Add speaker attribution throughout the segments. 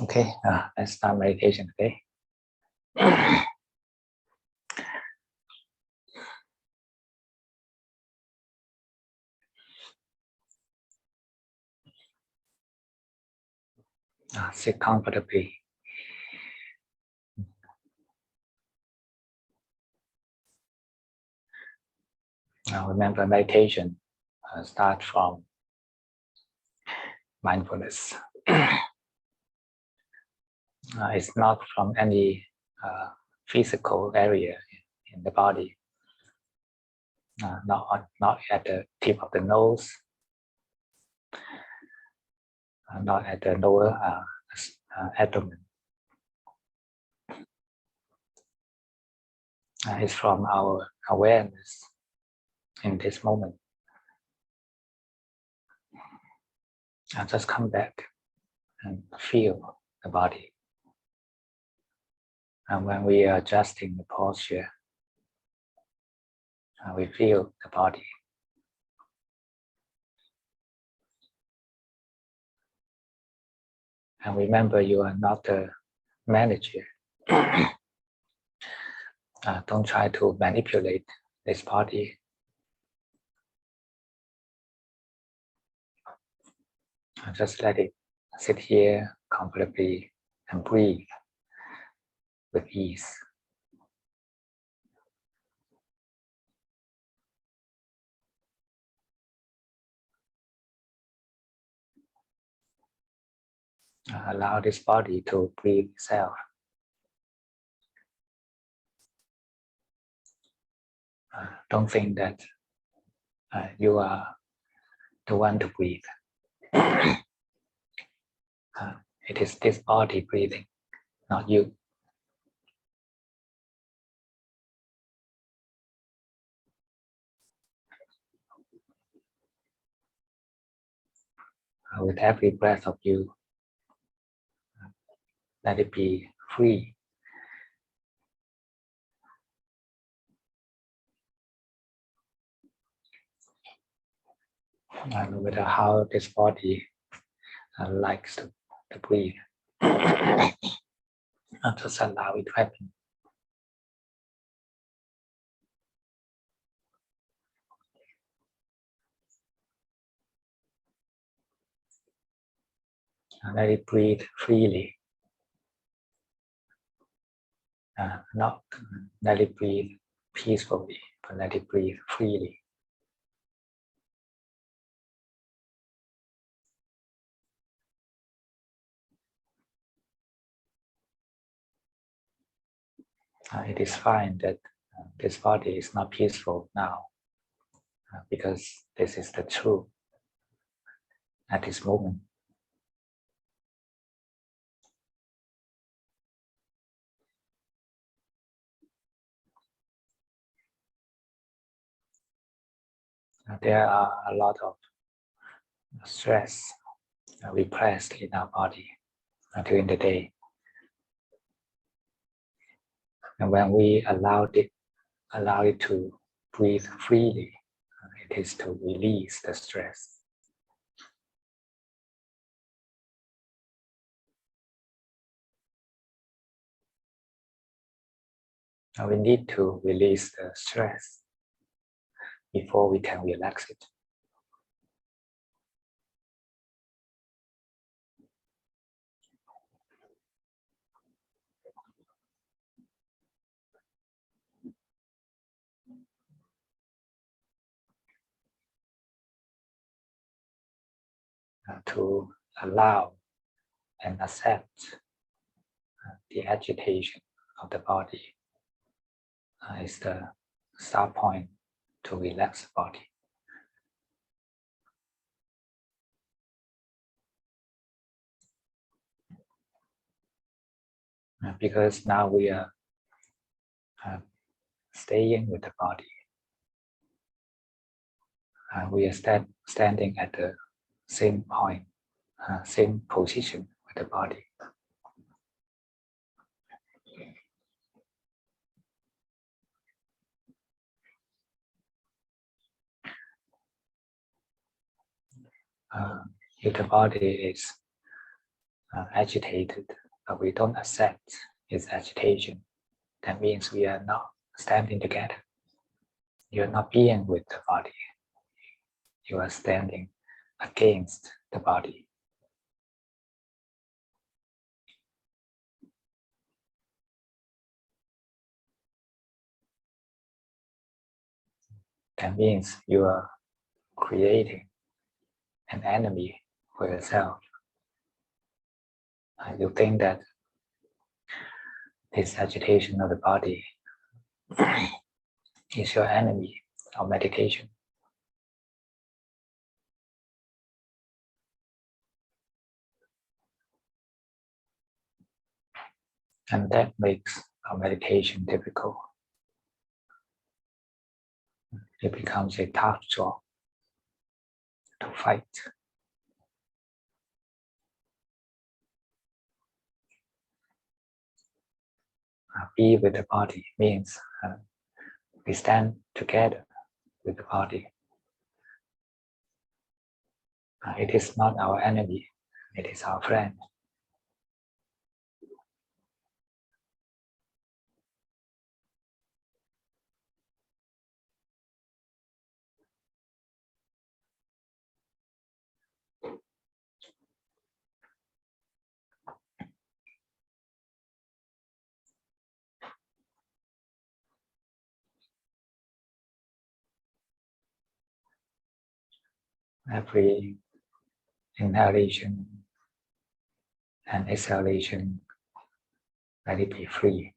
Speaker 1: Okay, let's start meditation today. Sit comfortably. Remember, meditation starts from mindfulness. It's not from any physical area in the body, not at the tip of the nose, not at the lower abdomen. It's from our awareness in this moment. Just come back and feel the body. And when we are adjusting the posture, we feel the body. And remember, you are not the manager. Don't try to manipulate this body. Just let it sit here comfortably and breathe with ease. Allow this body to breathe itself. Don't think that you are the one to breathe. It is this body breathing, not you. With every breath of you, let it be free. No matter how this body likes to breathe, just allow it to happen. Let it breathe freely. Not let it breathe peacefully, but let it breathe freely. It is fine that this body is not peaceful now, because this is the truth at this moment. There are a lot of stress repressed in our body during the day. And when we allow it to breathe freely, it is to release the stress. Now we need to release the stress before we can relax it. To allow and accept the agitation of the body is the start point to relax the body. Because now we are staying with the body. We are standing at the same point, same position with the body. If the body is agitated, but we don't accept its agitation, that means we are not standing together. You're not being with the body. You are standing against the body. That means you are creating an enemy for yourself. You think that this agitation of the body is your enemy of meditation. And that makes our meditation difficult. It becomes a tough job to fight. Be with the body means we stand together with the body. It is not our enemy, it is our friend. Every inhalation and exhalation, let it be free.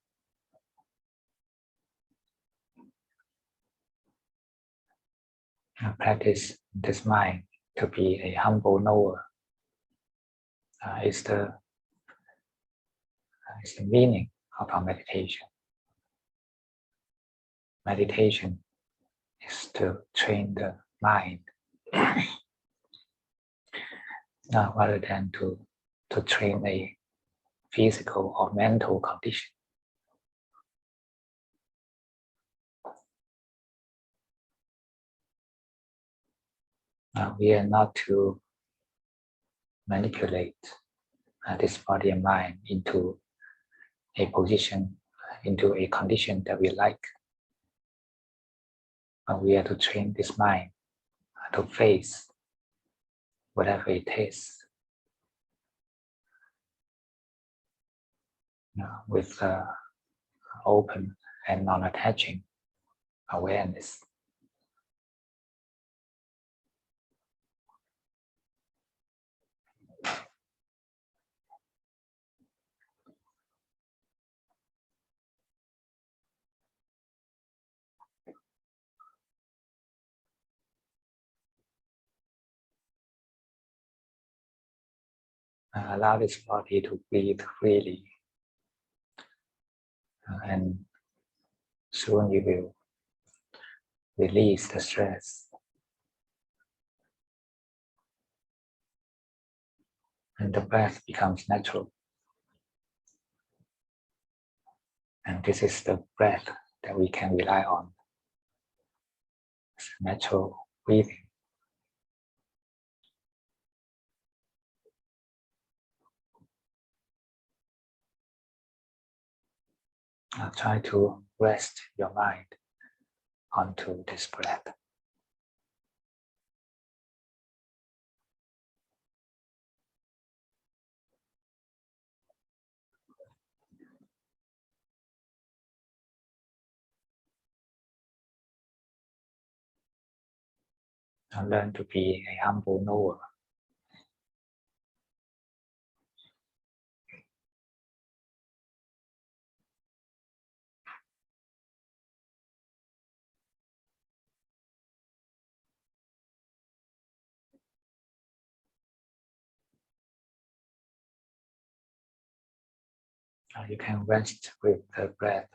Speaker 1: Practice this mind to be a humble knower. Is the meaning of our meditation. Meditation is to train the mind rather than to train a physical or mental condition. We are not to manipulate this body and mind into a position, into a condition that we like. We are to train this mind to face whatever it is with open and non-attaching awareness. Allow this body to breathe freely, and soon you will release the stress. And the breath becomes natural. And this is the breath that we can rely on. It's natural breathing. Try to rest your mind onto this breath. And learn to be a humble knower. You can rest with the breath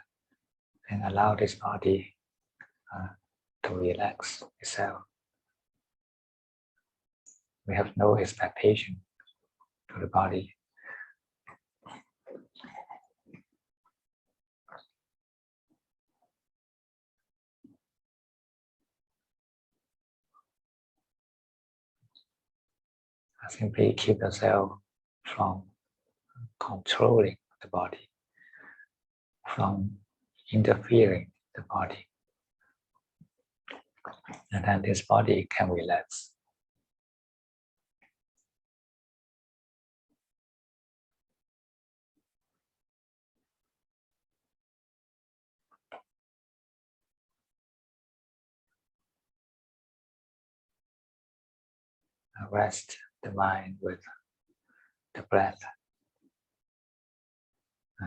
Speaker 1: and allow this body to relax itself. We have no expectation to the body. Simply keep yourself from controlling the body, from interfering the body. And then this body can relax. Rest the mind with the breath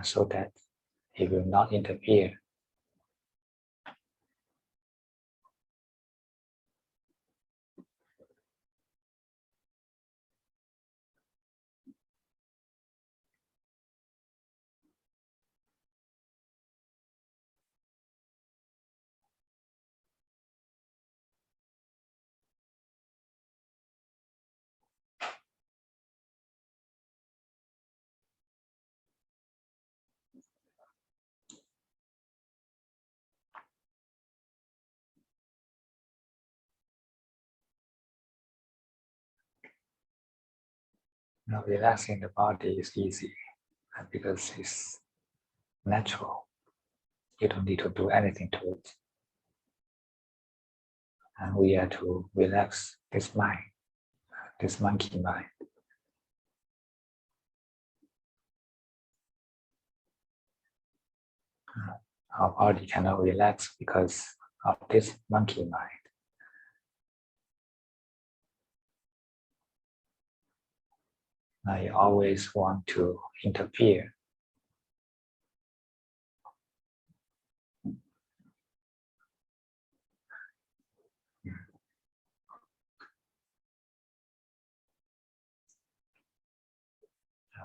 Speaker 1: so that it will not interfere. Now, relaxing the body is easy because it's natural. You don't need to do anything to it. And we are to relax this mind, this monkey mind. Our body cannot relax because of this monkey mind. I always want to interfere.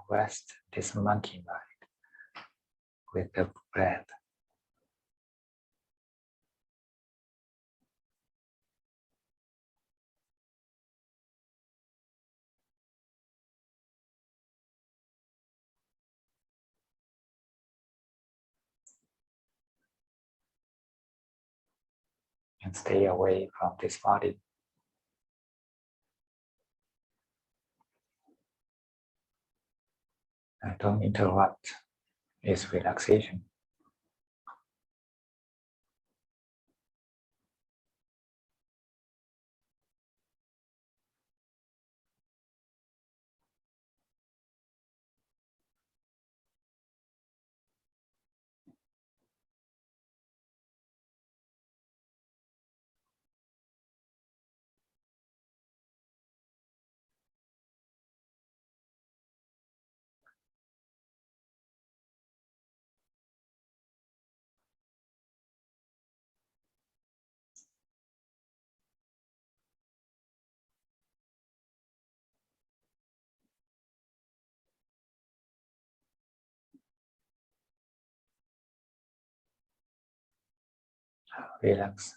Speaker 1: Rest this monkey mind with the breath. And stay away from this body. And don't interrupt its relaxation. Relax.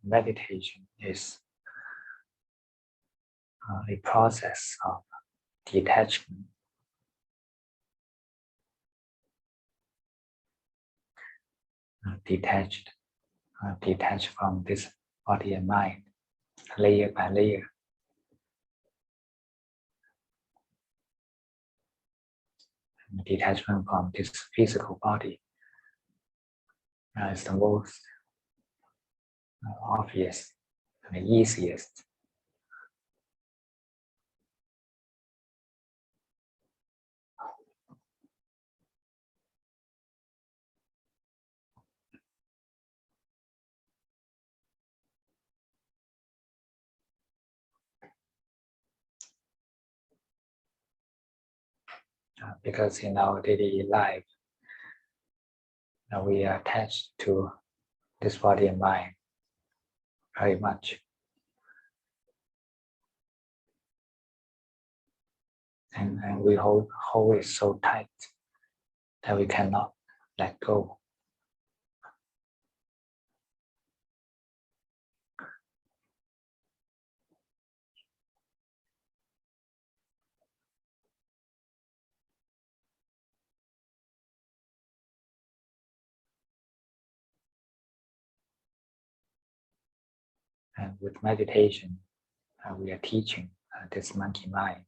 Speaker 1: Meditation is a process of detachment. Detached from this body and mind, layer by layer. Detachment from this physical body is the most obvious and the easiest. Because in our daily life, we are attached to this body and mind very much. And we hold it so tight that we cannot let go. And with meditation, we are teaching this monkey mind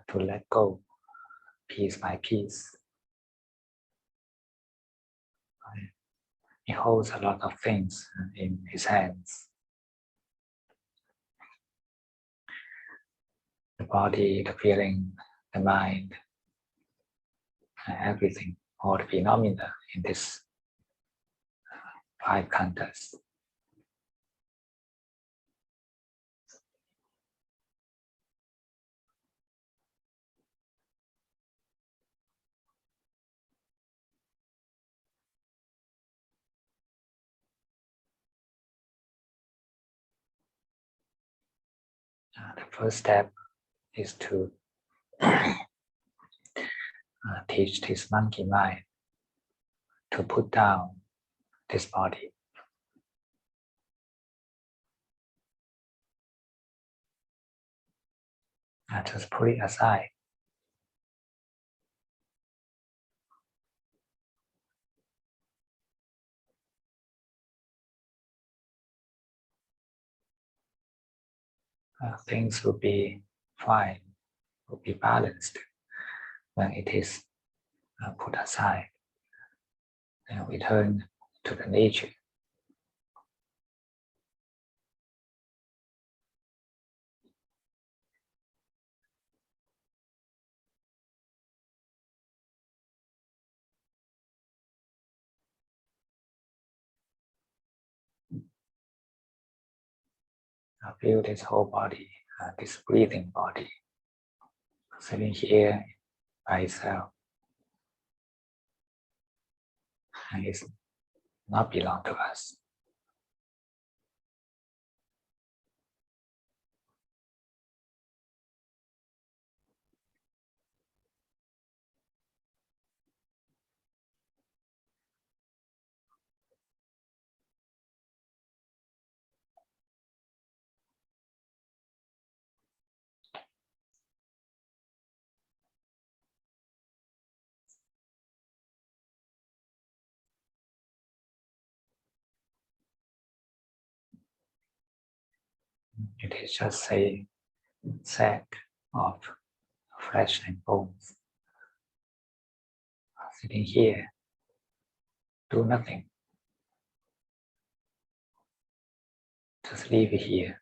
Speaker 1: to let go piece by piece. He holds a lot of things in his hands. The body, the feeling, the mind, everything, all the phenomena in this 5 khandhas. The first step is to teach this monkey mind to put down this body. Just put it aside. Things will be fine, will be balanced when it is put aside and return to the nature. Feel this whole body, this breathing body, sitting here by itself. And it's not belong to us. It is just a sack of flesh and bones. Sitting here, do nothing. Just leave it here.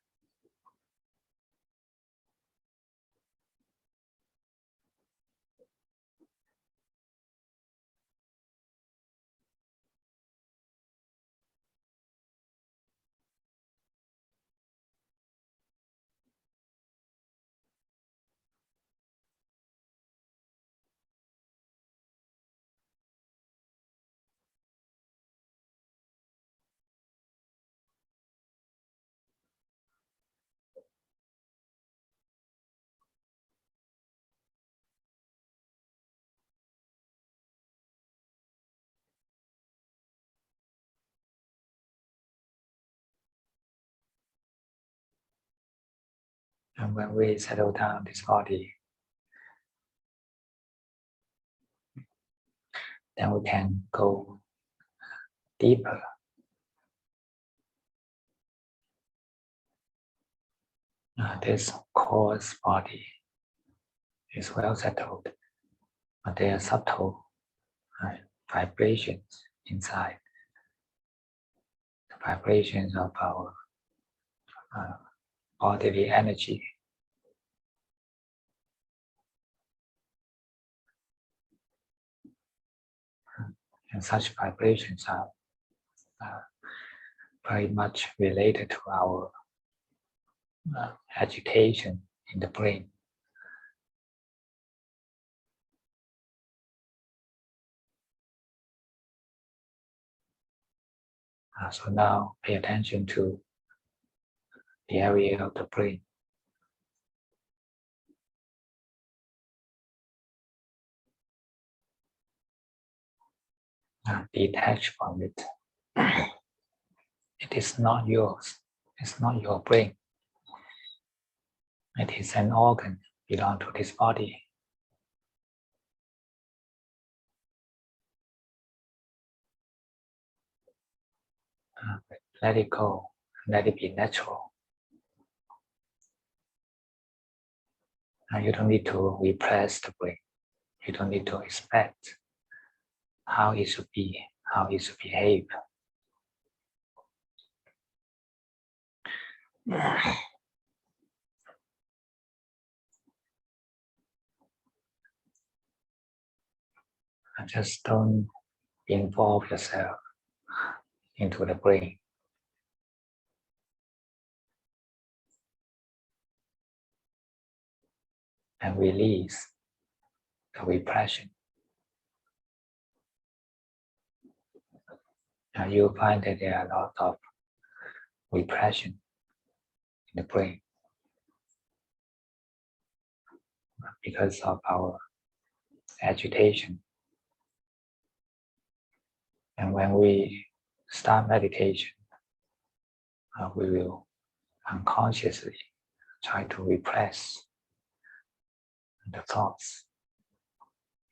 Speaker 1: And when we settle down this body, then we can go deeper. This coarse body is well settled, but there are subtle vibrations inside. The vibrations of our bodily energy. And such vibrations are very much related to our agitation in the brain. So now pay attention to the area of the brain. Detach from it. It is not yours. It's not your brain. It is an organ belong to this body. Let it go. Let it be natural. You don't need to repress the brain. You don't need to expect how it should be, how it should behave. Just don't involve yourself into the brain. And release the repression. And you'll find that there are a lot of repression in the brain because of our agitation. And when we start meditation, we will unconsciously try to repress the thoughts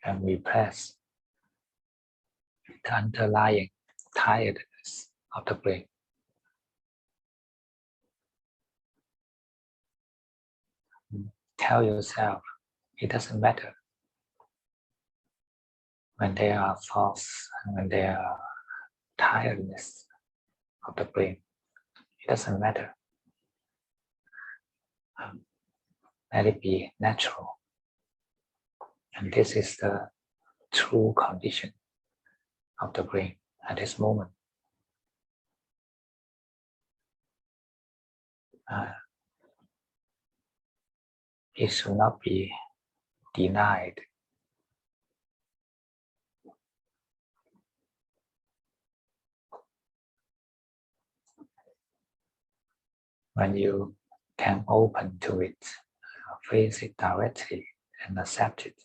Speaker 1: and repress the underlying tiredness of the brain. Tell yourself, it doesn't matter when there are thoughts and when there are tiredness of the brain. It doesn't matter. Let it be natural. And this is the true condition of the brain at this moment. It should not be denied. When you can open to it, face it directly and accept it,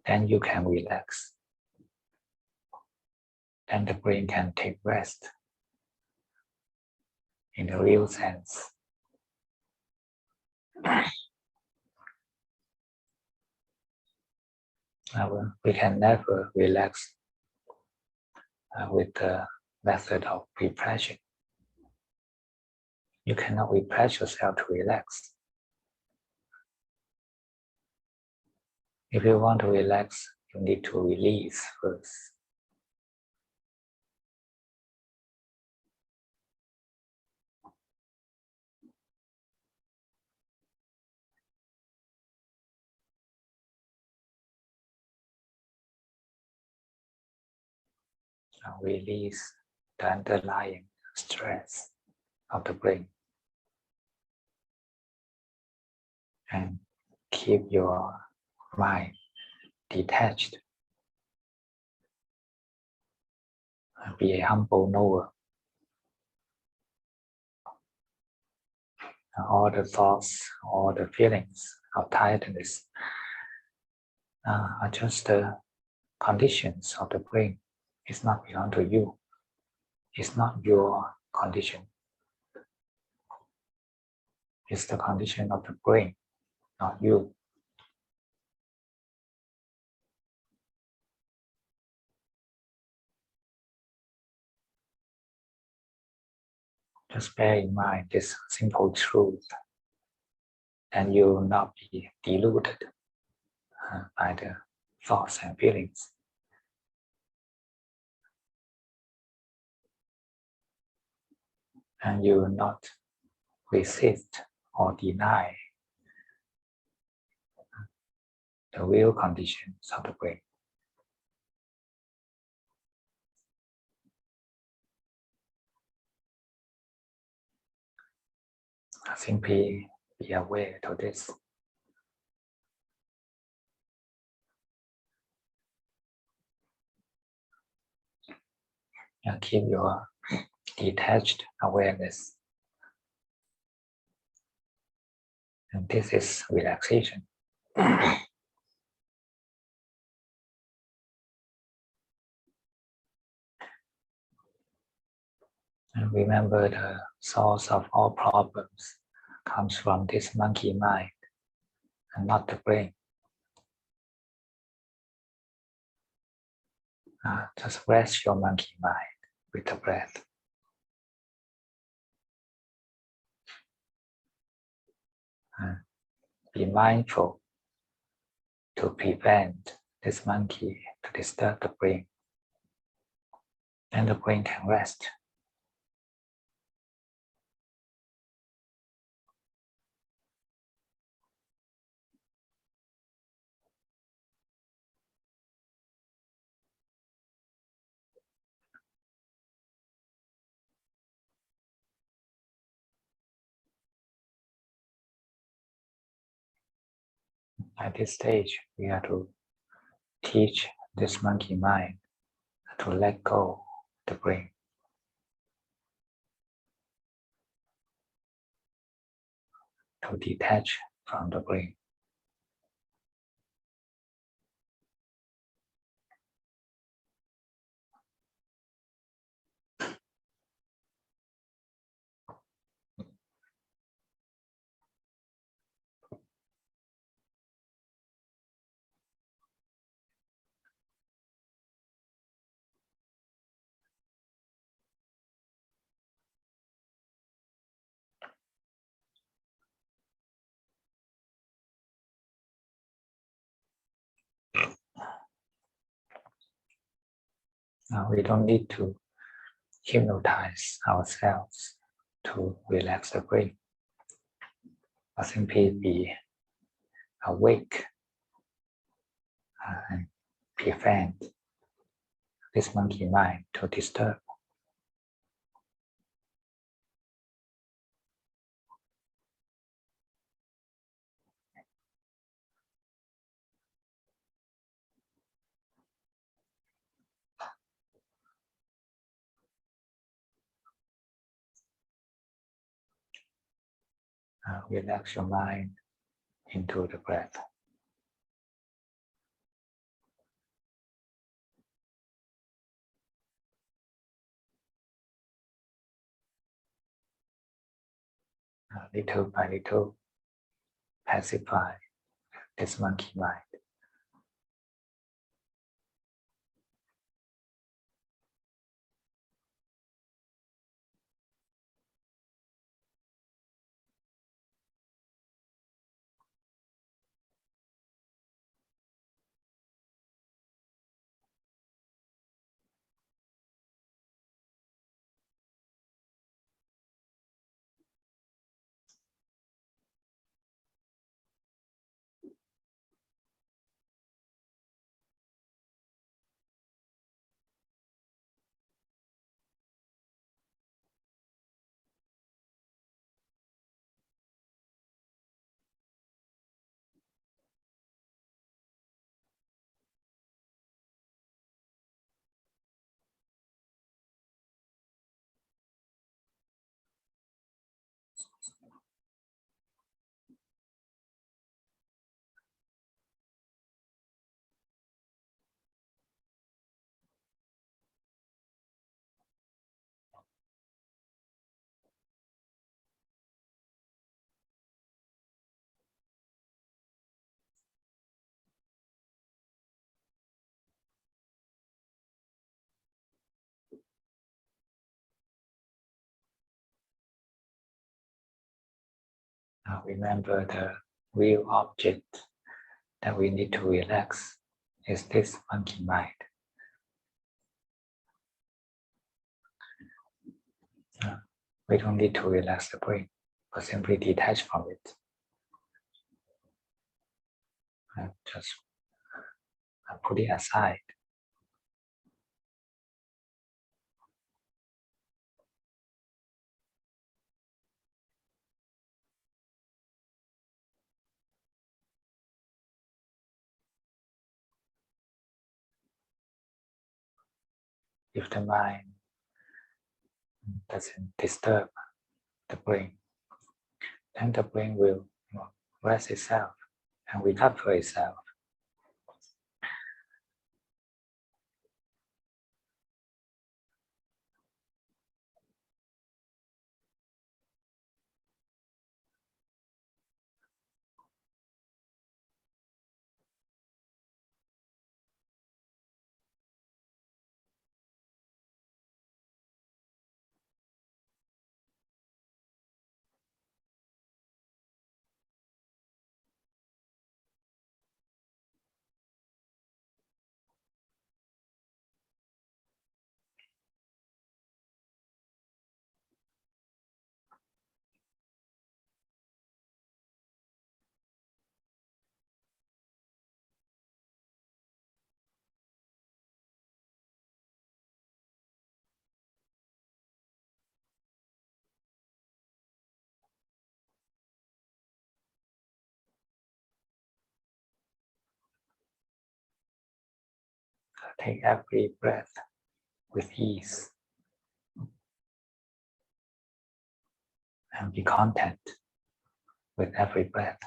Speaker 1: then you can relax. Then the brain can take rest in the real sense. We can never relax with the method of repression. You cannot repress yourself to relax. If you want to relax, you need to release first. Release the underlying stress of the brain and keep your mind detached. Be a humble knower. All the thoughts, all the feelings of tiredness are just the conditions of the brain. It's not belong to you. It's not your condition. It's the condition of the brain, not you. Just bear in mind this simple truth, and you will not be deluded by the thoughts and feelings. And you will not resist or deny the real conditions of the brain. Simply be aware of this. And keep your detached awareness. And this is relaxation. And remember, the source of all problems comes from this monkey mind and not the brain. Just rest your monkey mind with the breath. Be mindful to prevent this monkey to disturb the brain. And the brain can rest. At this stage, we are to teach this monkey mind to let go the brain. To detach from the brain. Now we don't need to hypnotize ourselves to relax the brain, but simply be awake and prevent this monkey mind to disturb. Relax your mind into the breath. Little by little, pacify this monkey mind. Now remember the real object that we need to relax is this monkey mind. We don't need to relax the brain, but simply detach from it. Just put it aside. If the mind doesn't disturb the brain, then the brain will rest itself and recover itself. take every breath with ease and be content with every breath.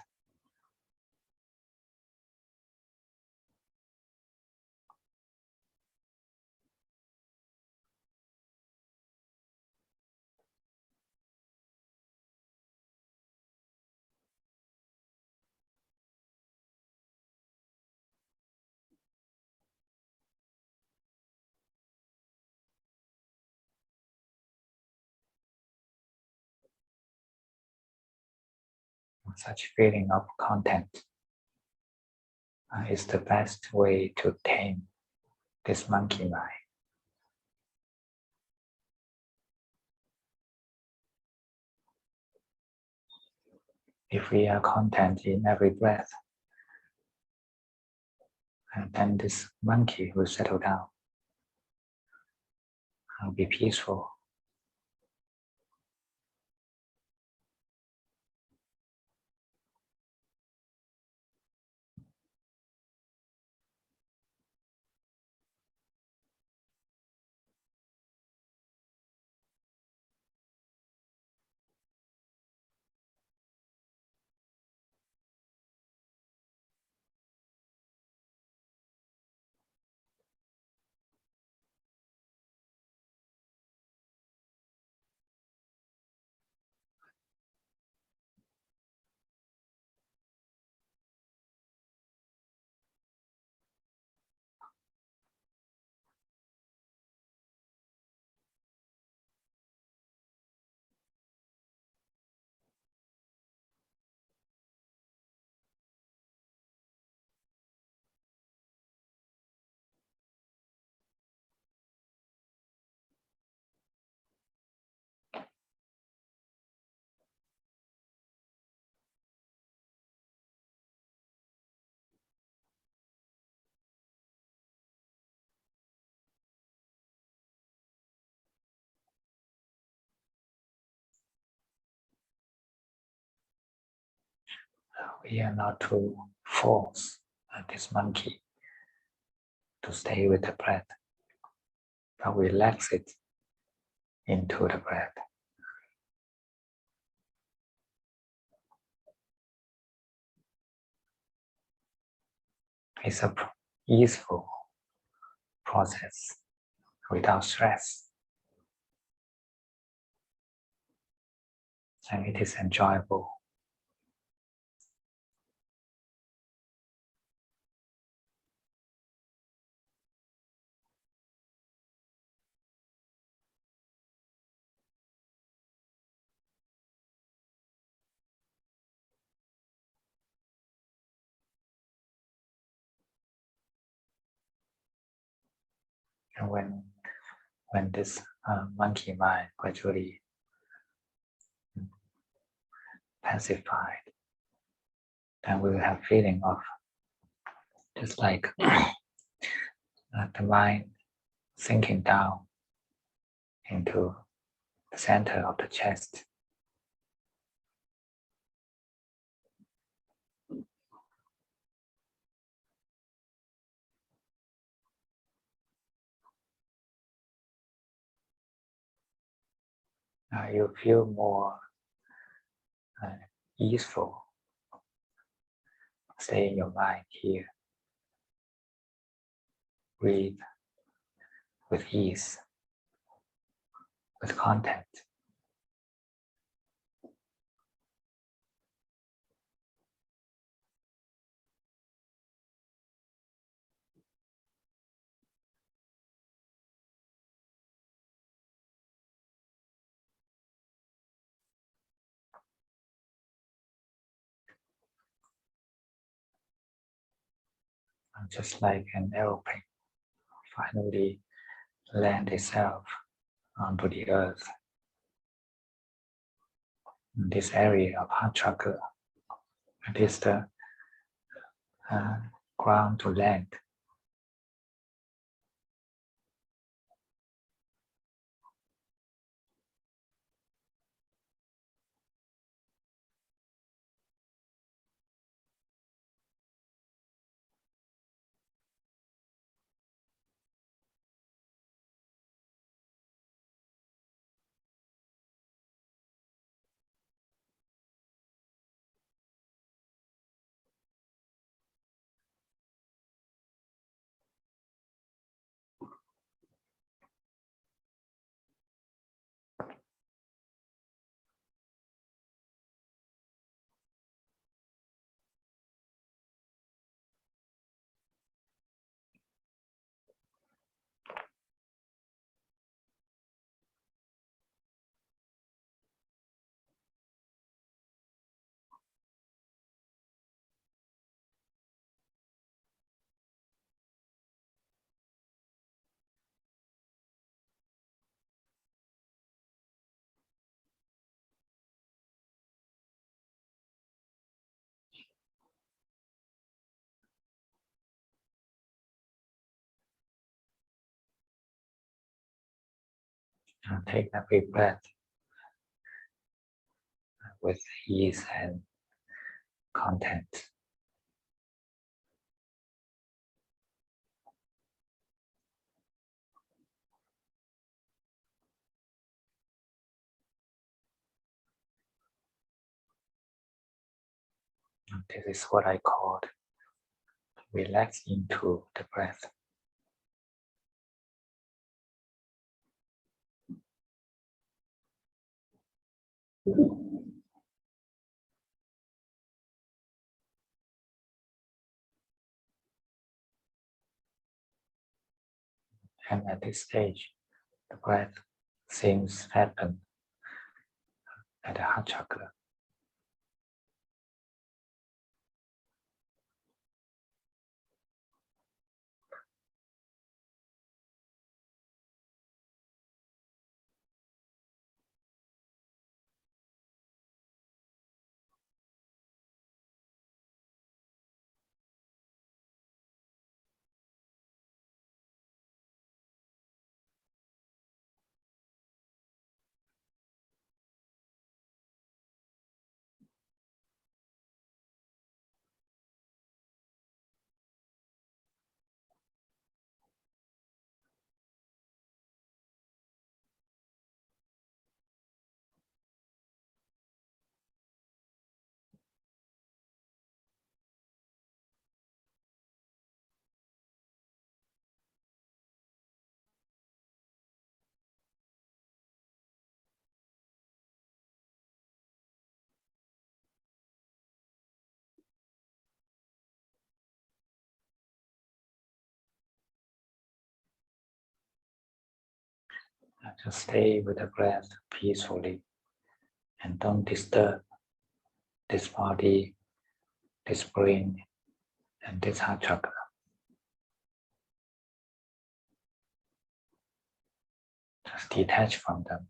Speaker 1: Such feeling of content is the best way to tame this monkey mind. If we are content in every breath, and then this monkey will settle down and be peaceful. We are not to force this monkey to stay with the breath, but relax it into the breath. It's a easeful process without stress, and it is enjoyable. And when this monkey mind gradually pacified, then we will have feeling of just like the mind sinking down into the center of the chest. You feel more easeful. Stay in your mind here. Breathe with ease, with content. And just like an aeroplane finally land itself onto the earth. In this area of heart chakra, it is the ground to land. And take every breath with ease and content. This is what I call relax into the breath. And at this stage, the breath seems happen at the heart chakra. Just stay with the breath peacefully and don't disturb this body, this brain, and this heart chakra. Just detach from them.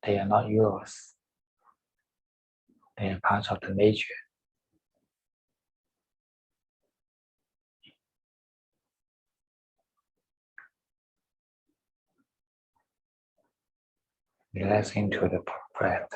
Speaker 1: They are not yours. They are part of the nature. Relax into the breath.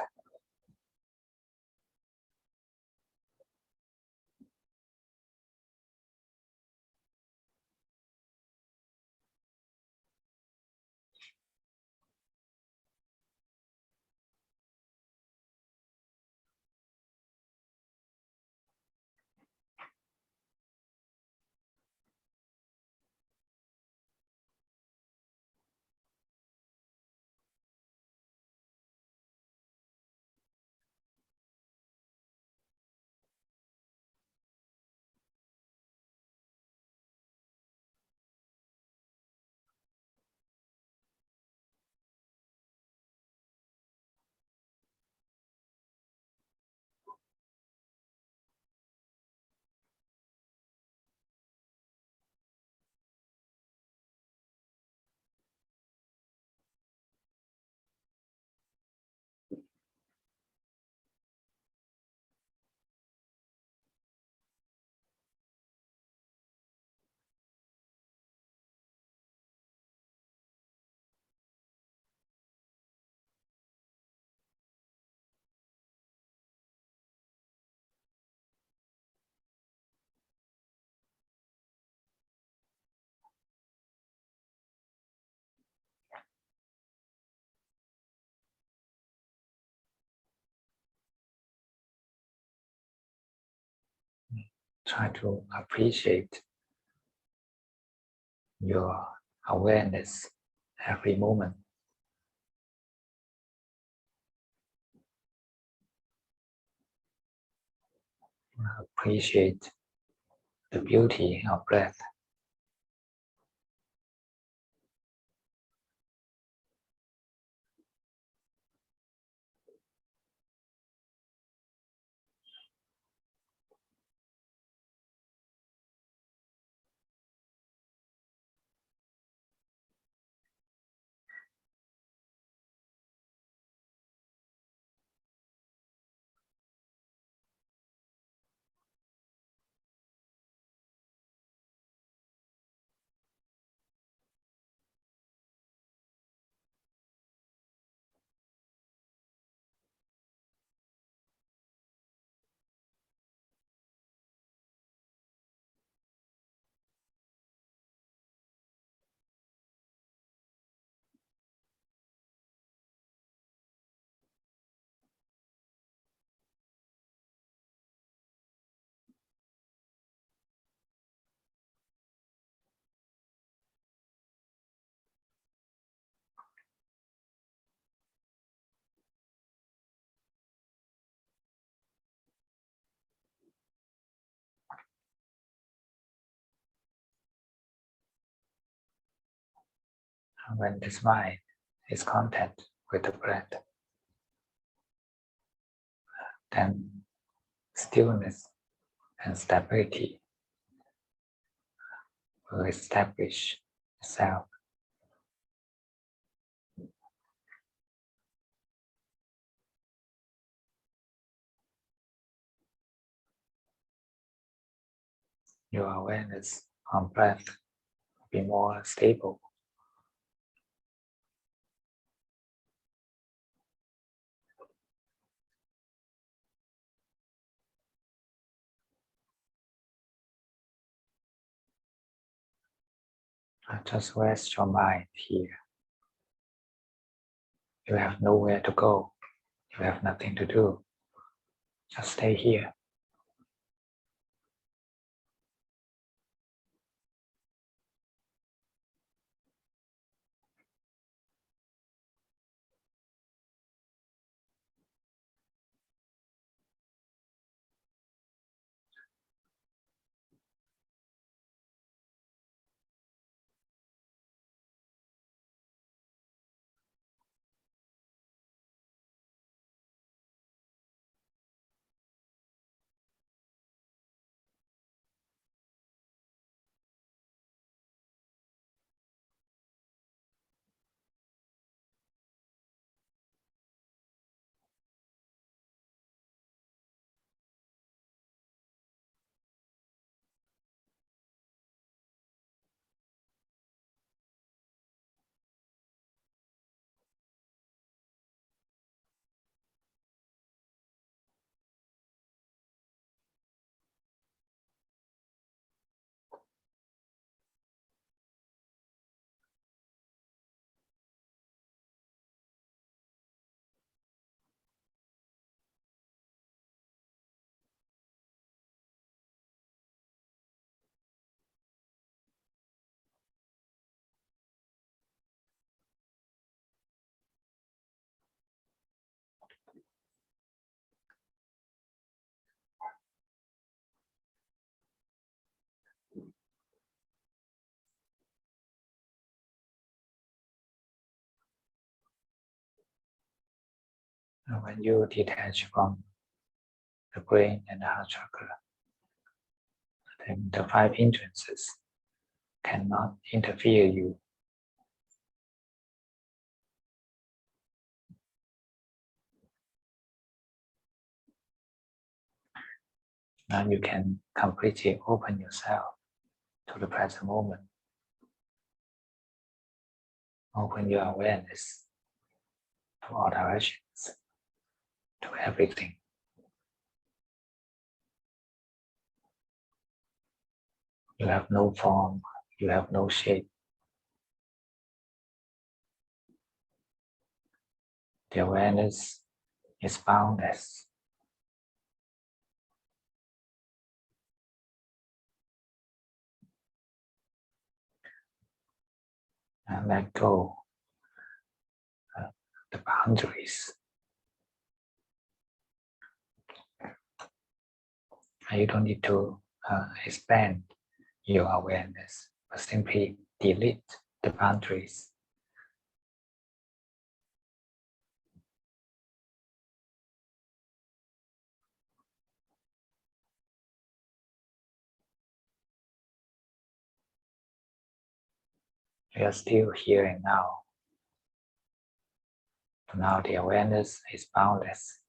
Speaker 1: Try to appreciate your awareness every moment. Appreciate the beauty of breath. When this mind is contact with the breath, then stillness and stability will establish itself. Your awareness on breath will be more stable. Just rest your mind here. You have nowhere to go. You have nothing to do. Just stay here. And when you detach from the brain and the heart chakra, then the five hindrances cannot interfere you. Now you can completely open yourself to the present moment. Open your awareness to all directions, to everything. You have no form, you have no shape. The awareness is boundless. And let go the boundaries. And you don't need to expand your awareness, but simply delete the boundaries. We are still here and now. Now the awareness is boundless.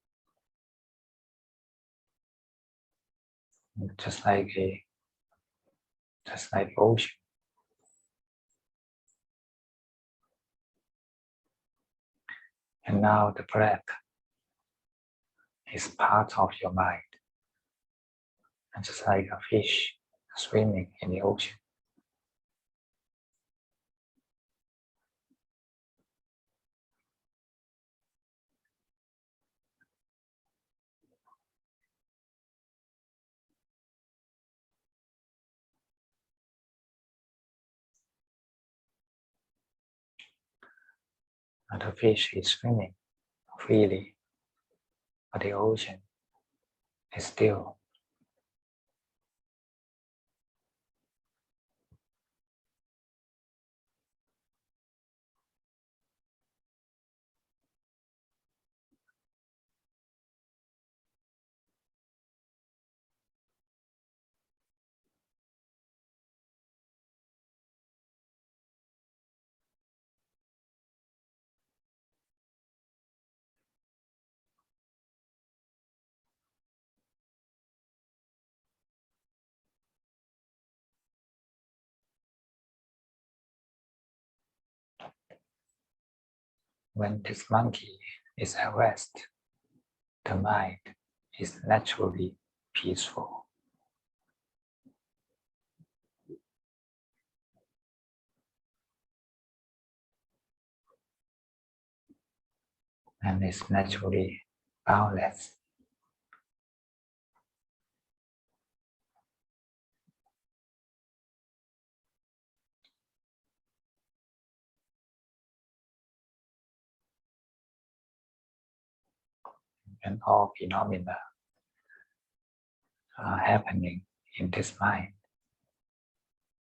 Speaker 1: Just like ocean. And now the breath is part of your mind. And just like a fish swimming in the ocean. And the fish is swimming freely, but the ocean is still. When this monkey is at rest, the mind is naturally peaceful. And is naturally boundless. And all phenomena are happening in this mind.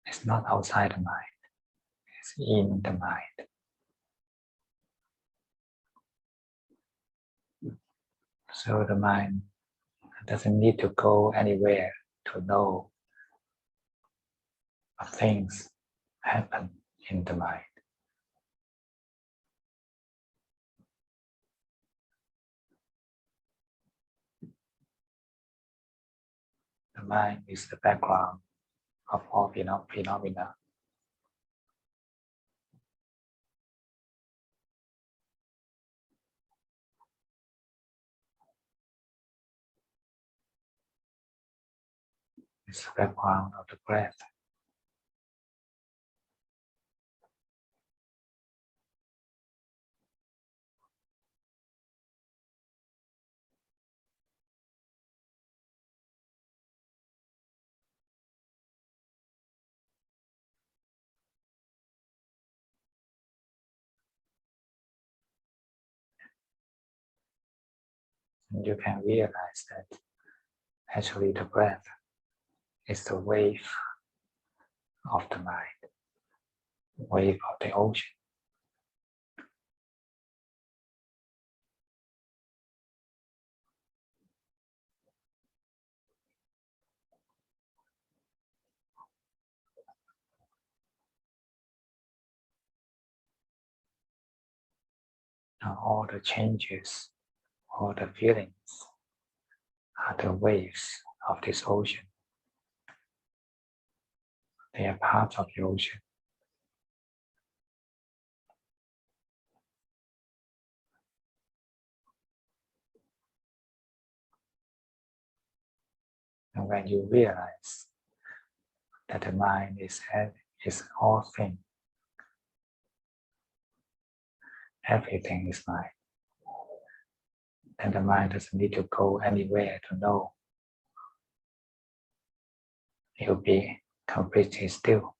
Speaker 1: It's not outside the mind, it's in the mind. So the mind doesn't need to go anywhere to know what things happen in the mind. The mind is the background of all phenomena. It's the background of the breath. And you can realize that actually the breath is the wave of the mind, wave of the ocean. Now all the changes, all the feelings are the waves of this ocean. They are part of the ocean. And when you realize that the mind is all thing, everything is mind, then the mind doesn't need to go anywhere to know. It will be completely still.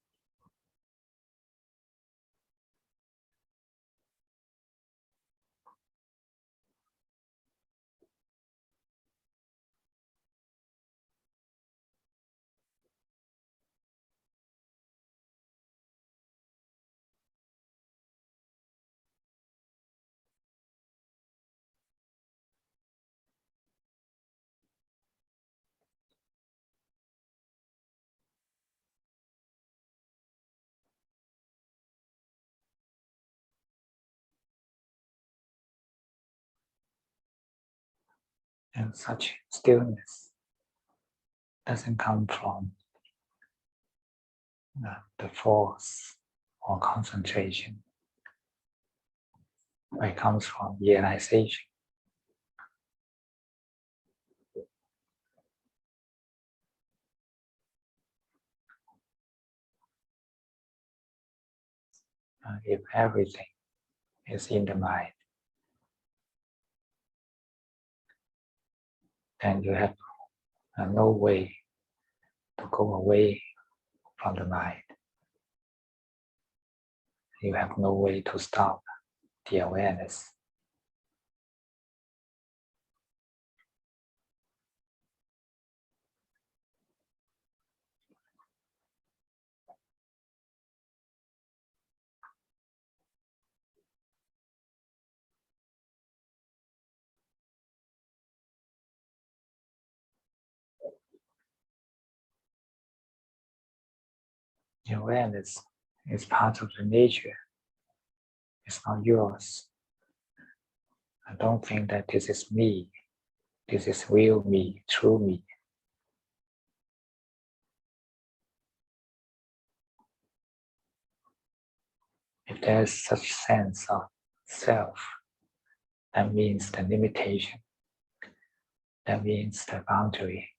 Speaker 1: And such stillness doesn't come from the force or concentration. It comes from realization. If everything is in the mind, then you have no way to go away from the mind. You have no way to stop the awareness. The awareness is part of the nature. It's not yours. I don't think that this is me. This is real me, true me. If there's such sense of self, that means the limitation, that means the boundary.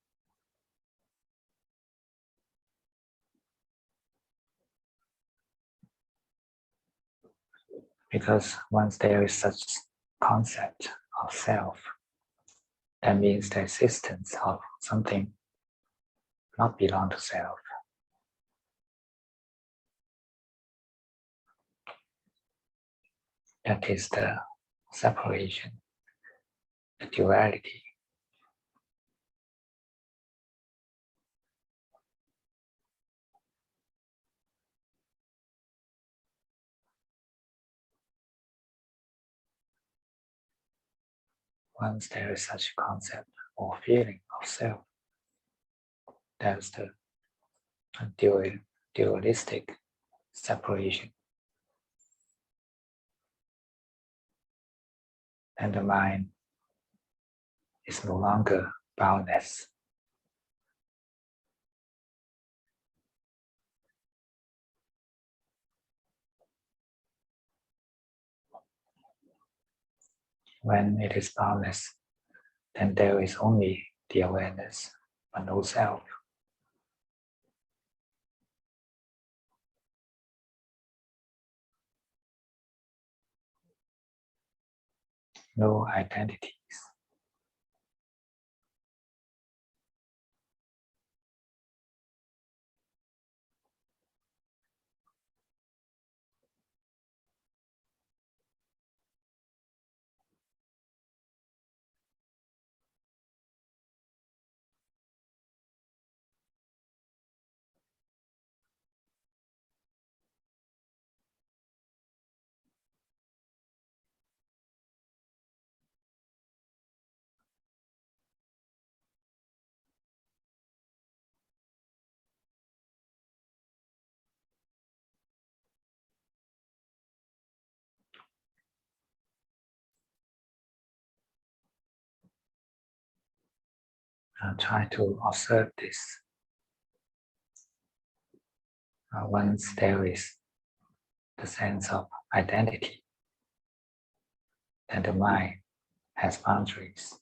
Speaker 1: Because once there is such concept of self, that means the existence of something not belong to self. That is the separation, the duality. Once there is such concept or feeling of self, there's the dualistic separation. And the mind is no longer boundless. When it is boundless, then there is only the awareness, but no self. No identities. Try to observe this. Once there is the sense of identity, then the mind has boundaries.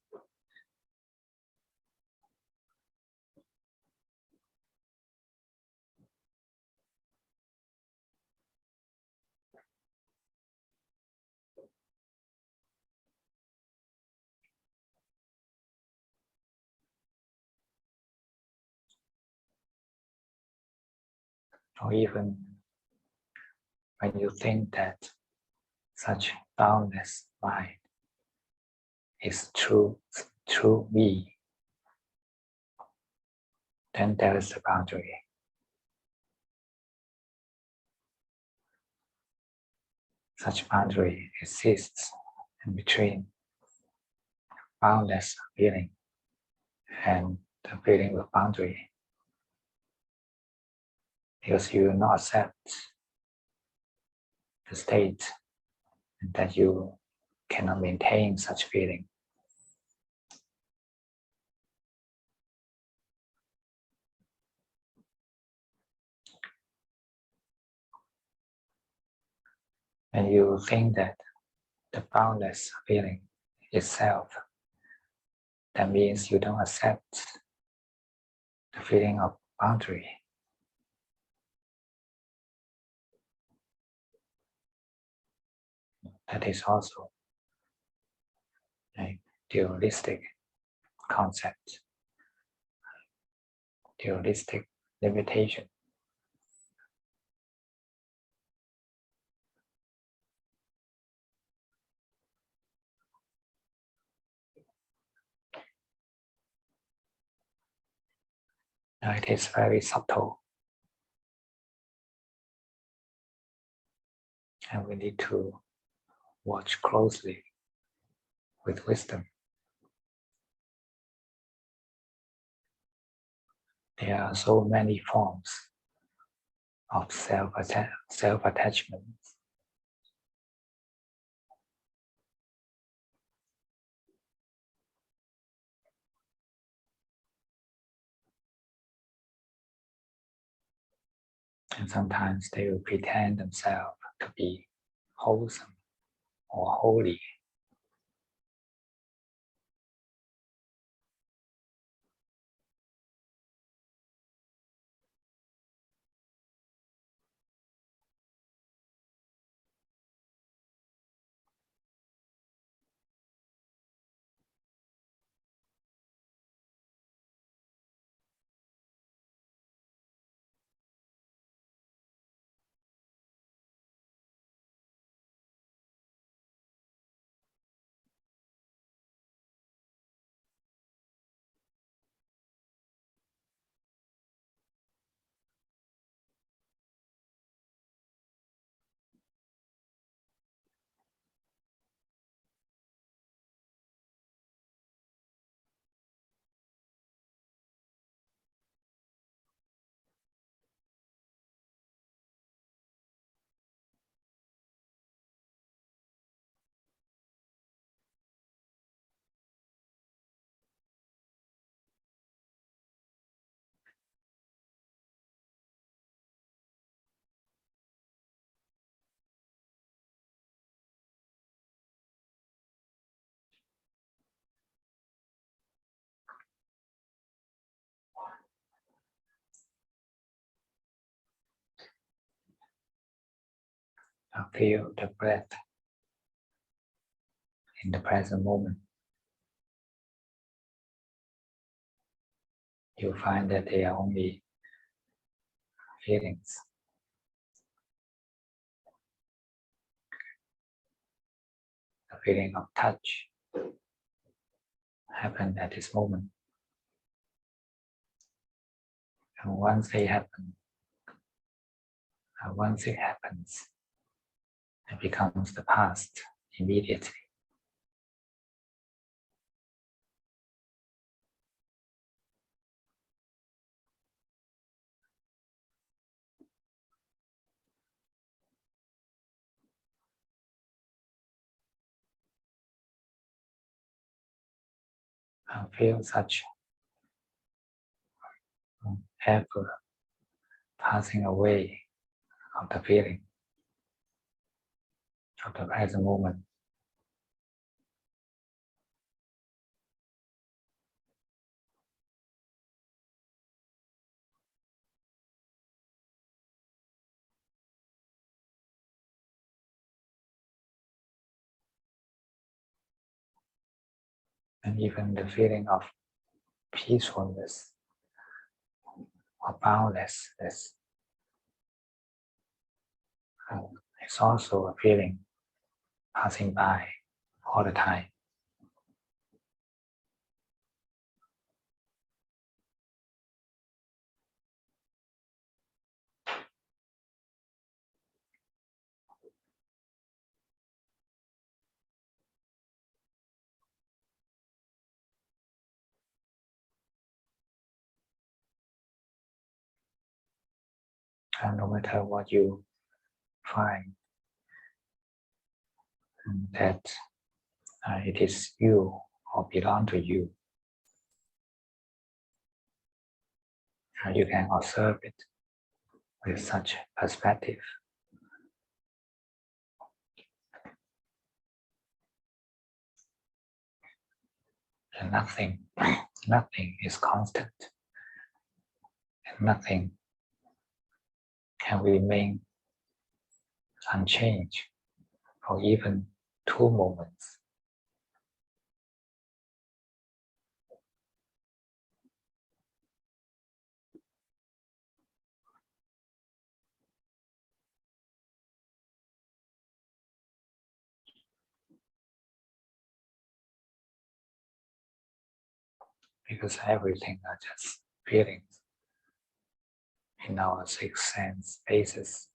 Speaker 1: Or even when you think that such boundless mind is true me, then there is a boundary. Such boundary exists in between boundless feeling and the feeling with boundary. Because you will not accept the state that you cannot maintain such feeling. And you think that the boundless feeling is self. That means you don't accept the feeling of boundary. That is also a dualistic concept, dualistic limitation. Now it is very subtle, and we need to watch closely with wisdom. There are so many forms of self-attachment. And sometimes they will pretend themselves to be wholesome. or holy. Now feel the breath in the present moment. You find that they are only feelings. The feeling of touch happen at this moment. And once it happens, it becomes the past immediately. I feel such ever passing away of the feeling of the present moment. And even the feeling of peacefulness or boundlessness is also a feeling passing by all the time. And no matter what you find, that it is you or belong to you, you can observe it with such perspective. And nothing is constant, and nothing can remain unchanged for even 2 moments. Because everything are just feelings in our 6 sense bases.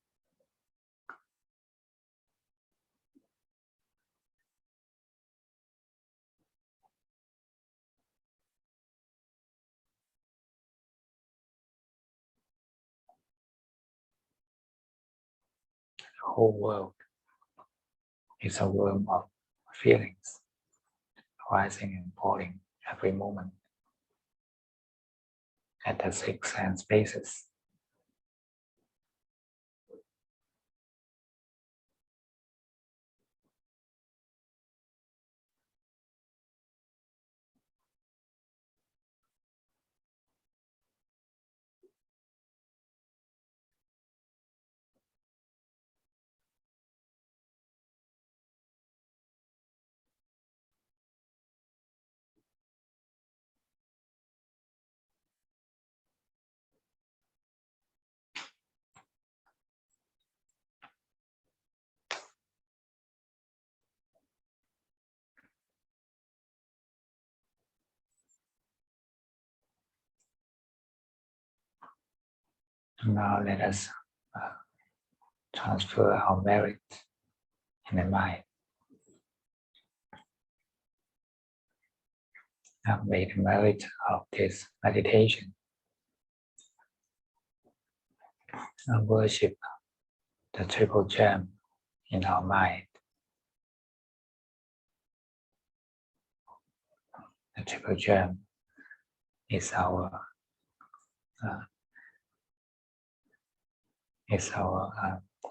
Speaker 1: The whole world is a world of feelings rising and falling every moment at the 6 sense bases. Now let us transfer our merit in the mind. May the merit of this meditation and worship the triple gem in our mind. The triple gem is our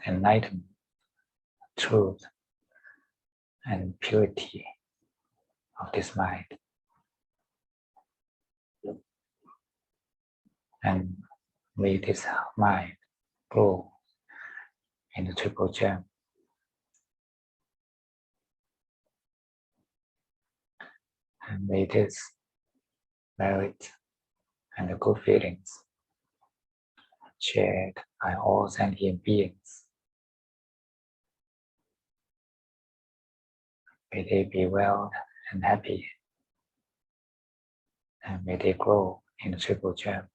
Speaker 1: enlightenment, truth, and purity of this mind. And may this mind grow in the triple gem. And may this merit and the good feelings shared by all sentient beings. May they be well and happy, and may they grow in the triple gem.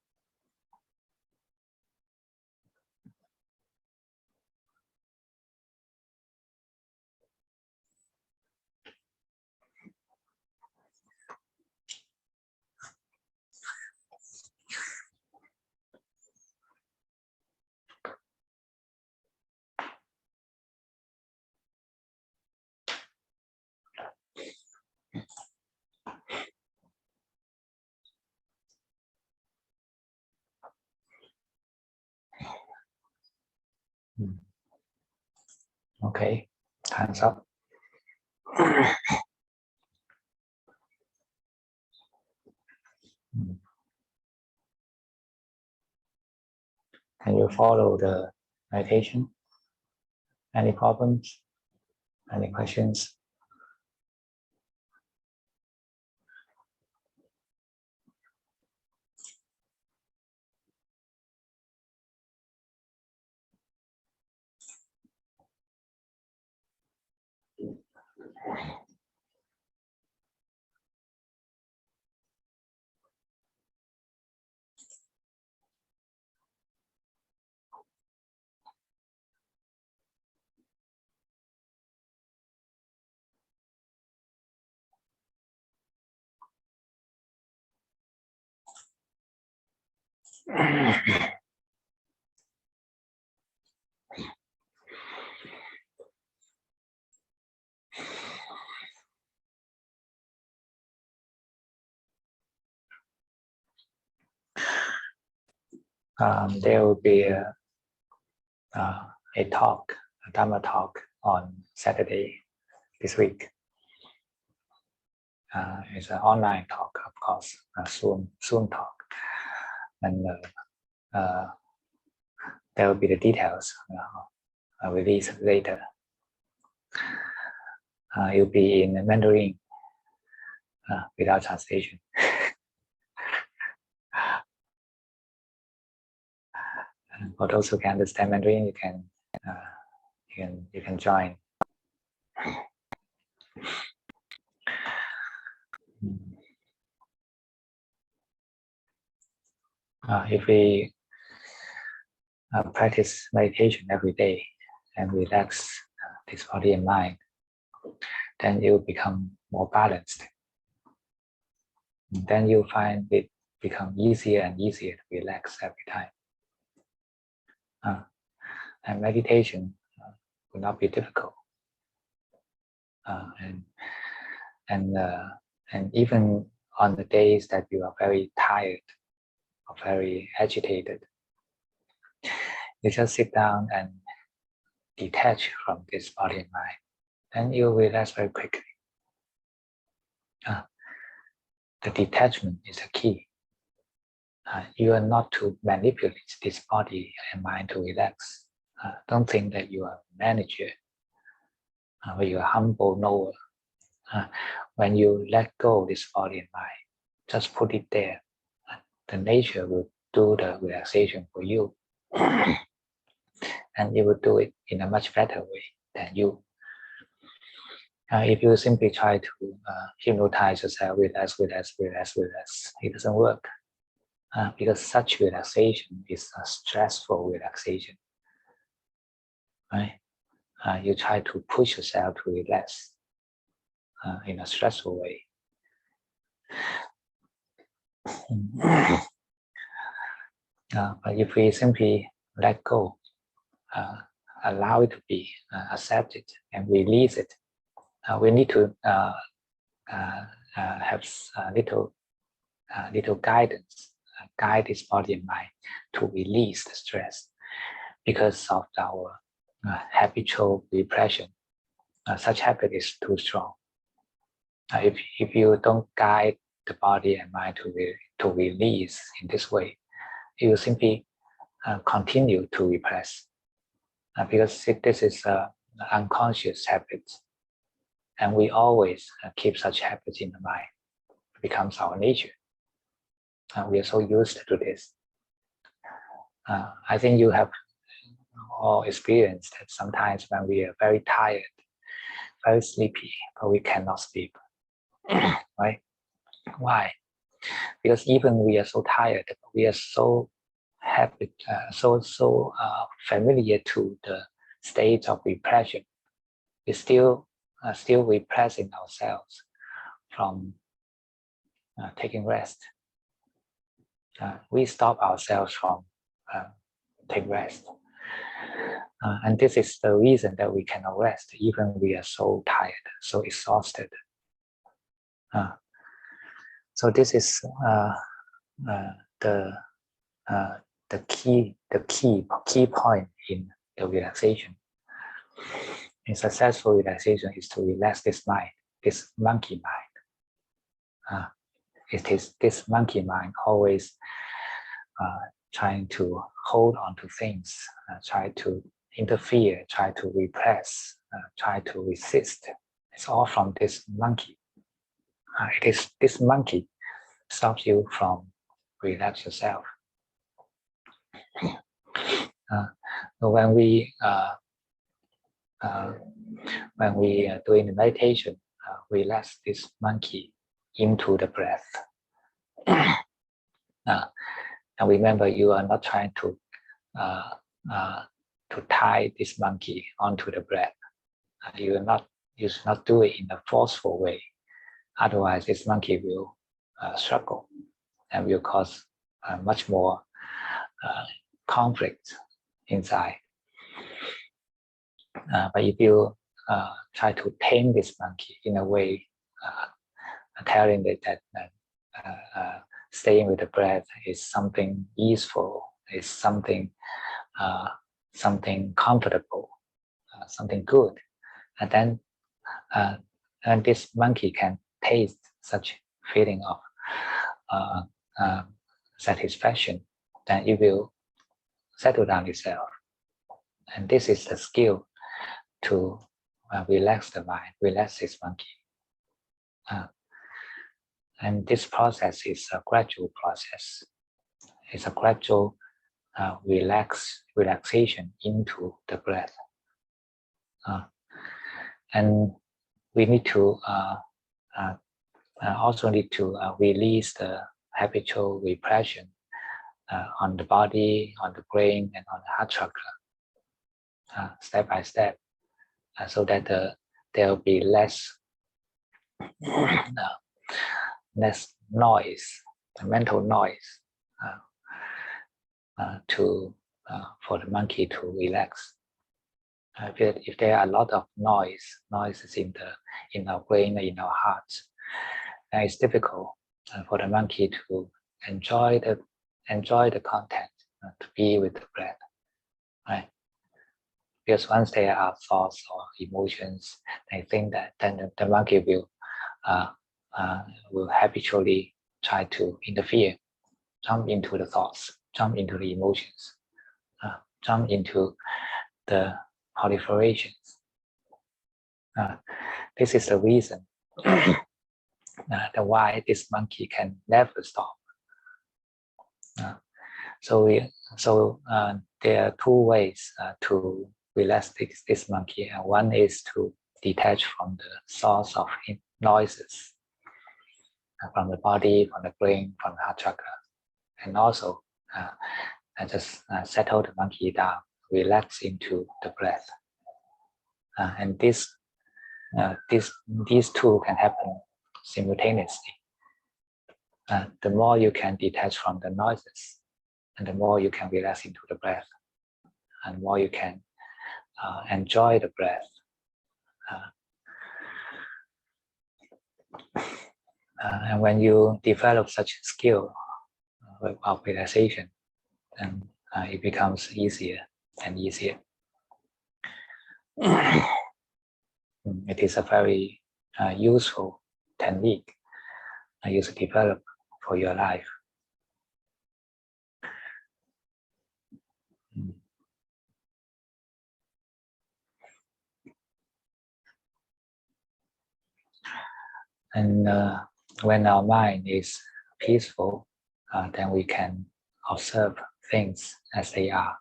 Speaker 1: Okay, hands up. Can you follow the meditation? Any problems? Any questions? There will be a talk, a Dhamma talk on Saturday this week. It's an online talk, of course, a Zoom talk, and there will be the details released later. It will be in Mandarin without translation. For those who can understand Mandarin, you can join. If we practice meditation every day and relax this body and mind, then you become more balanced. And then you find it become easier and easier to relax every time. And meditation will not be difficult. And even on the days that you are very tired or very agitated, you just sit down and detach from this body and mind. Then you relax very quickly. The detachment is the key. You are not to manipulate this body and mind to relax. Don't think that you are a manager or you are a humble knower. When you let go of this body and mind, just put it there. The nature will do the relaxation for you. And it will do it in a much better way than you. If you simply try to hypnotize yourself, relax, it doesn't work. because such relaxation is a stressful relaxation, right? You try to push yourself to relax in a stressful way. But if we simply let go, allow it to be, accept it, and release it, we need to have little guidance, guide this body and mind to release the stress because of our habitual repression. Such habit is too strong. If you don't guide the body and mind to release in this way, you will simply continue to repress because this is an unconscious habit, and we always keep such habits in the mind. It becomes our nature. We are so used to this. I think you have all experienced that sometimes when we are very tired, very sleepy, but we cannot sleep, right? Why? Because even we are so tired, we are so familiar to the state of repression. We still repressing ourselves from taking rest. We stop ourselves from take rest. And this is the reason that we cannot rest, even we are so tired, so exhausted. So this is the key point in the relaxation. In successful relaxation is to relax this mind, this monkey mind. It is this monkey mind always trying to hold on to things, try to interfere, try to repress, try to resist. It's all from this monkey. It is this monkey stops you from relax yourself. When we are doing the meditation, we let this monkey into the breath. And remember, you are not trying to tie this monkey onto the breath. You should not do it in a forceful way. Otherwise, this monkey will struggle and will cause much more conflict inside. But if you try to tame this monkey in a way, telling it that staying with the breath is something easeful, is something comfortable, something good, and then and this monkey can taste such feeling of satisfaction, then it will settle down itself. And this is the skill to relax the mind, relax this monkey. And this process is a gradual process. It's a gradual relaxation into the breath. And we need to also need to release the habitual repression on the body, on the brain, and on the heart chakra, step by step, so that there will be less noise, mental noise, for the monkey to relax. If there are a lot of noises in our brain, in our hearts, it's difficult for the monkey to enjoy the content, to be with the breath, right? Because once there are thoughts or emotions, I think that then the monkey will habitually try to interfere, jump into the thoughts, jump into the emotions, jump into the proliferations. This is the reason why this monkey can never stop. So there are two ways to relax this monkey, and one is to detach from the source of noises, from the body, from the brain, from the heart chakra. and also just settle the monkey down, relax into the breath. And these two can happen simultaneously. The more you can detach from the noises, and the more you can relax into the breath, and the more you can enjoy the breath. And when you develop such skill of relaxation, then it becomes easier and easier. It is a very useful technique you should develop for your life. And when our mind is peaceful, then we can observe things as they are.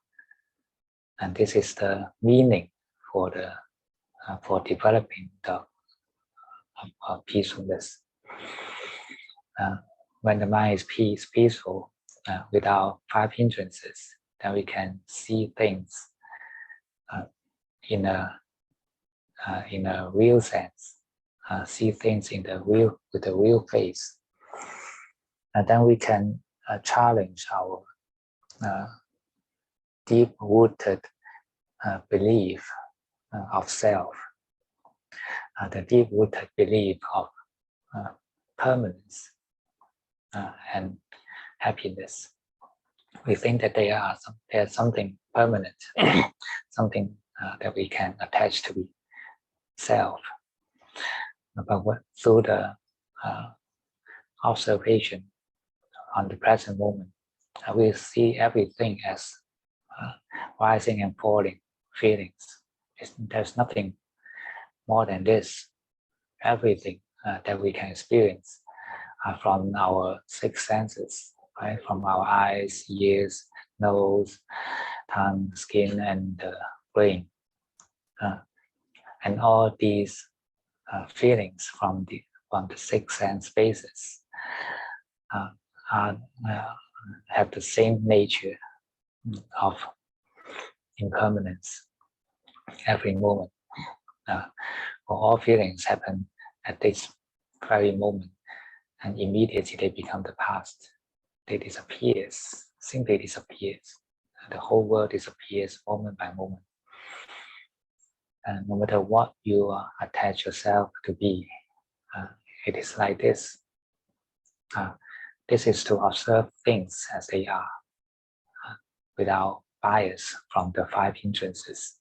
Speaker 1: And this is the meaning for developing the peacefulness. When the mind is peaceful, without 5 hindrances, then we can see things in a real sense, see things with the real face, and then we can challenge our deep-rooted belief of self, the deep-rooted belief of permanence and happiness. We think that there's something permanent, something that we can attach to be self. But through the observation on the present moment, we see everything as rising and falling feelings. There's nothing more than this. Everything that we can experience from our 6 senses, right? From our eyes, ears, nose, tongue, skin, and brain. And all these feelings from the 6 sense bases have the same nature of impermanence every moment. All feelings happen at this very moment, and immediately they become the past. They disappear, simply disappears. The whole world disappears moment by moment. And no matter what you attach yourself to be, it is like this. This is to observe things as they are, without bias from the 5 hindrances.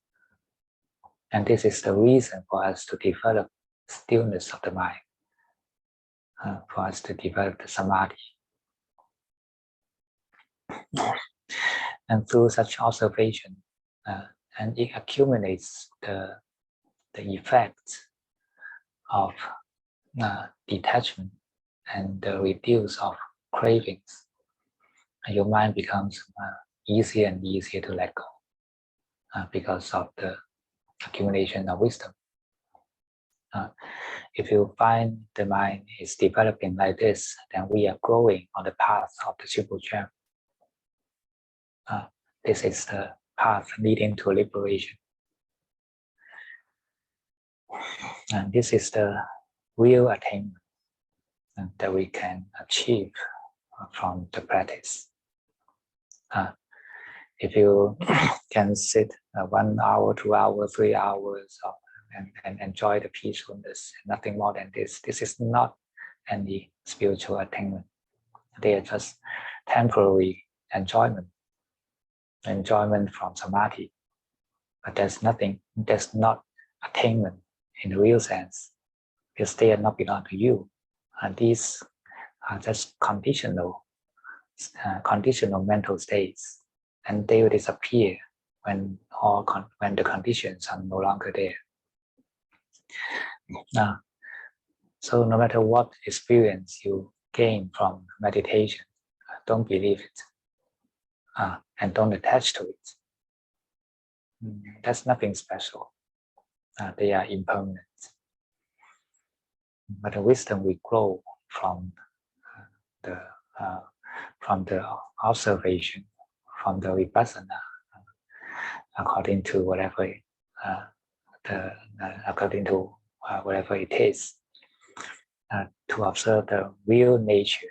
Speaker 1: And this is the reason for us to develop stillness of the mind, for us to develop the samadhi. And through such observation, and it accumulates the effects of detachment and the reduce of cravings. And your mind becomes easier and easier to let go because of the accumulation of wisdom. If you find the mind is developing like this, then we are growing on the path of the Triple Gem. This is the path leading to liberation. And this is the real attainment that we can achieve from the practice. If you can sit 1 hour, 2 hours, 3 hours, and enjoy the peacefulness, nothing more than this, this is not any spiritual attainment. They are just temporary enjoyment from samadhi. But there's not attainment in the real sense, because they are not belong to you. And these are just conditional mental states, and they will disappear when the conditions are no longer there. So no matter what experience you gain from meditation, don't believe it, and don't attach to it. That's nothing special. They are impermanent. But the wisdom we grow from the observation from the vipassana, according to whatever according to whatever it is, to observe the real nature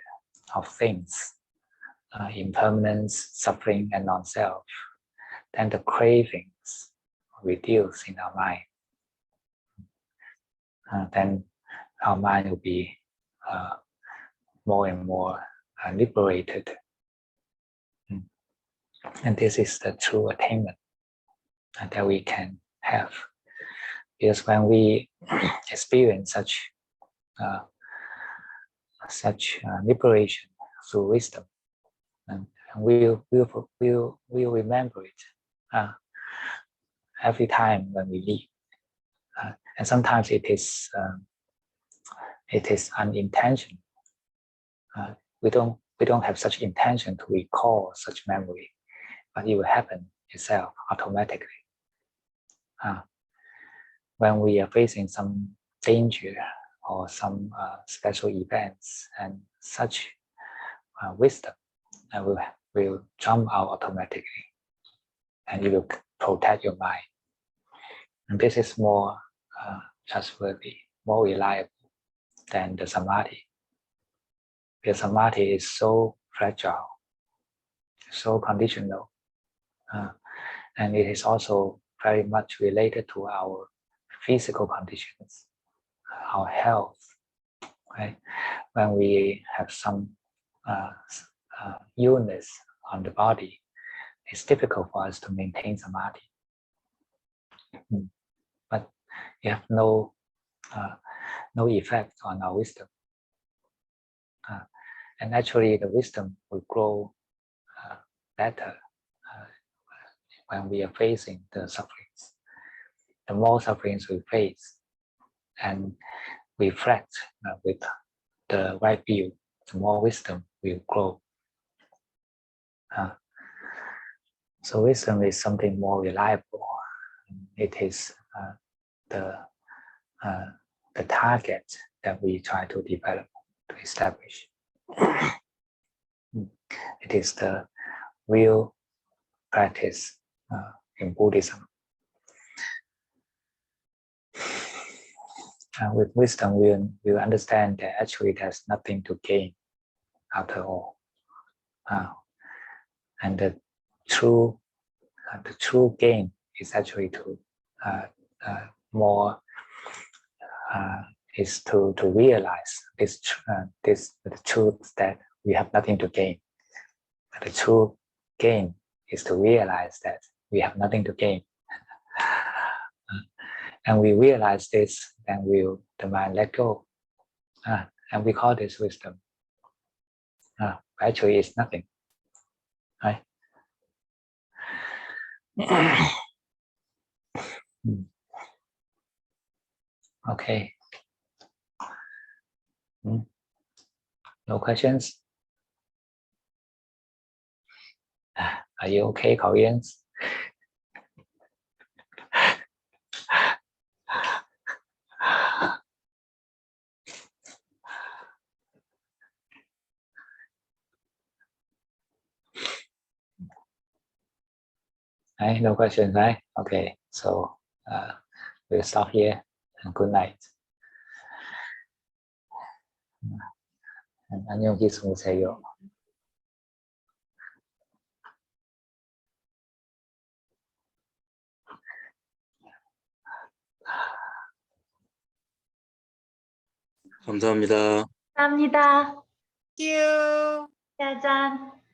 Speaker 1: of things, impermanence, suffering, and non-self, then the cravings reduce in our mind. Then our mind will be more and more liberated. And this is the true attainment that we can have. Because when we experience such liberation through wisdom, and we'll remember it every time when we leave. And sometimes it is unintentional. We don't have such intention to recall such memory, but it will happen itself automatically. When we are facing some danger or some special events, and such wisdom will jump out automatically, and it will protect your mind. And this is more trustworthy, more reliable than the samadhi. Because samadhi is so fragile, so conditional, and it is also very much related to our physical conditions, our health. Right? When we have some illness on the body, it's difficult for us to maintain samadhi. But you have no effect on our wisdom. And actually, the wisdom will grow better when we are facing the sufferings. The more sufferings we face and reflect with the right view, the more wisdom will grow. So wisdom is something more reliable. It is the target that we try to develop, to establish. It is the real practice in Buddhism. With wisdom, we'll understand that actually there's nothing to gain after all. And the true gain is actually to is to realize this the truth that we have nothing to gain. The true gain is to realize that we have nothing to gain. And we realize this, then the mind let go. And we call this wisdom. Actually, it's nothing. Right? Okay. No questions? Are you okay, Koreans? Right? No questions, right? Okay, so we'll stop here, and good night. 안녕 계세요.
Speaker 2: 감사합니다.
Speaker 3: 감사합니다.
Speaker 4: Thank you.
Speaker 3: 짜잔.